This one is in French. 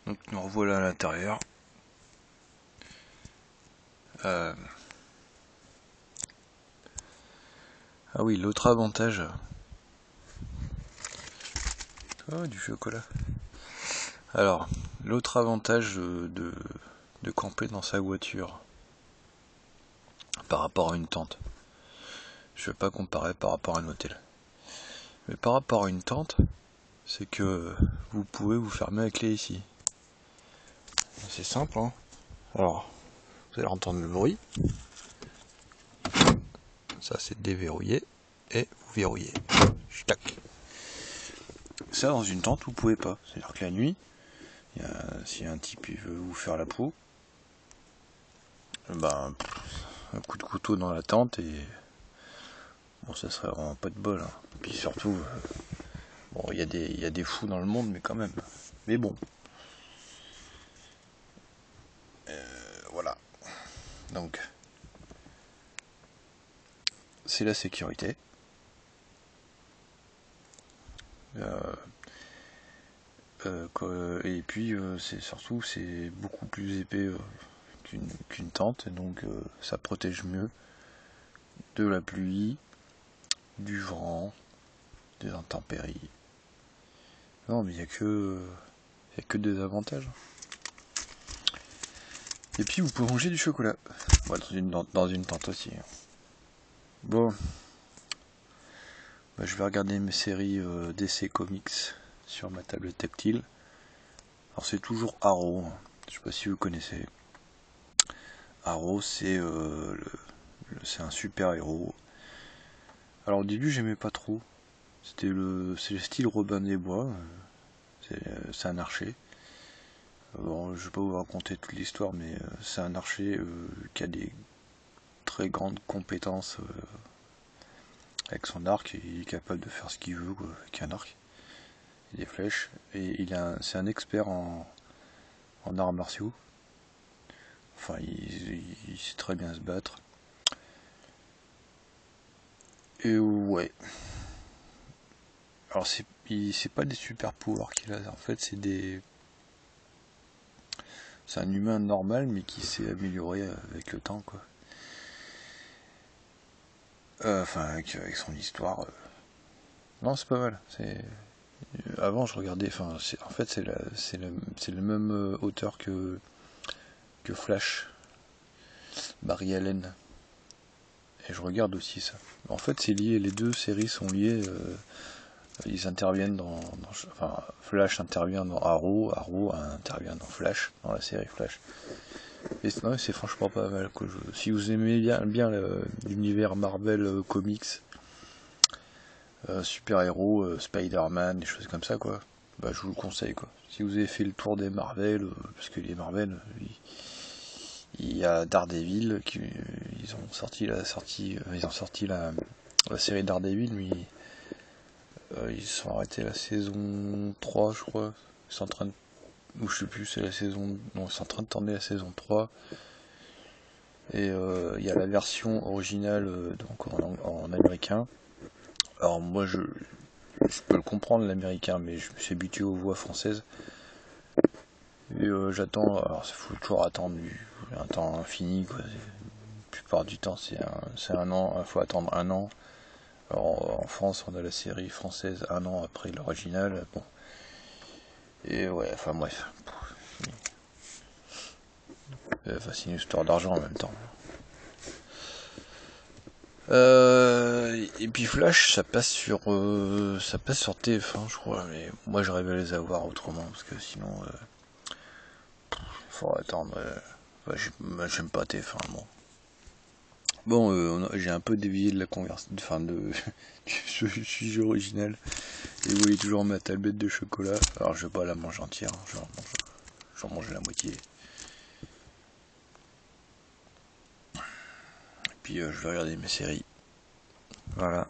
Donc nous revoilà à l'intérieur. Ah oui, l'autre avantage. Oh, du chocolat. Alors, l'autre avantage de camper dans sa voiture par rapport à une tente. Je ne vais pas comparer par rapport à un hôtel. Mais par rapport à une tente, c'est que vous pouvez vous fermer la clé ici. C'est simple, hein. Alors, vous allez entendre le bruit. Ça, c'est déverrouillé. Et vous verrouillez. Tac. Ça, dans une tente, vous pouvez pas. C'est-à-dire que la nuit, si un type veut vous faire la peau, ben, un coup de couteau dans la tente et bon, ça serait vraiment pas de bol. Hein. Puis surtout, bon, il y a des fous dans le monde, mais quand même. Mais bon, voilà. Donc, c'est la sécurité. Et puis, c'est surtout, c'est beaucoup plus épais qu'une tente, et donc ça protège mieux de la pluie, du vent, des intempéries. Non, mais il n'y a que des avantages. Et puis vous pouvez manger du chocolat. Ouais, dans une tente aussi. Bon. Bah, je vais regarder mes séries DC Comics sur ma tablette tactile. Alors c'est toujours Arrow. Je sais pas si vous connaissez. Arrow, c'est un super héros. Alors au début j'aimais pas trop. C'est le style Robin des Bois. C'est un archer. Bon, je vais pas vous raconter toute l'histoire, mais c'est un archer qui a des très grandes compétences avec son arc, et il est capable de faire ce qu'il veut quoi, avec un arc et des flèches. Et c'est un expert en arts martiaux. Enfin, il sait très bien se battre. Et ouais. Alors c'est pas des super pouvoirs qu'il a. En fait, c'est un humain normal, mais qui s'est amélioré avec le temps, quoi. Enfin, avec son histoire. Non, c'est pas mal. Avant, je regardais. Enfin, en fait, c'est le même auteur que Flash, Barry Allen. Et je regarde aussi ça. En fait, c'est lié. Les deux séries sont liées. Ils interviennent enfin, Flash intervient dans Arrow, Arrow intervient dans Flash, dans la série Flash. Et c'est franchement pas mal. Quoi. Si vous aimez bien l'univers Marvel Comics, super-héros, Spider-Man, des choses comme ça, quoi, bah, je vous le conseille. Quoi. Si vous avez fait le tour des Marvel, parce que les Marvel, il y a Daredevil, ils ont sorti la série Daredevil, mais ils sont arrêtés la saison 3, je crois. Ils sont en train de... Ou je sais plus, c'est la saison... Non, ils sont en train de tourner la saison 3. Et il y a la version originale donc en américain. Alors moi je peux le comprendre l'américain, mais je me suis habitué aux voix françaises. Et j'attends... Alors il faut toujours attendre un temps infini, quoi. La plupart du temps c'est un an, il faut attendre un an. Alors, en France, on a la série française un an après l'original. Bon. Et ouais, enfin bref. Enfin, c'est une histoire d'argent en même temps. Et puis Flash, ça passe sur TF1, je crois. Mais moi, j'arrive à les avoir autrement parce que sinon, faut attendre. J'aime pas TF1. Bon, j'ai un peu dévié de la conversation, enfin du sujet original. Et vous voyez toujours ma tablette de chocolat. Alors je vais pas la manger entière, hein, j'en mange la moitié. Et puis je vais regarder mes séries. Voilà.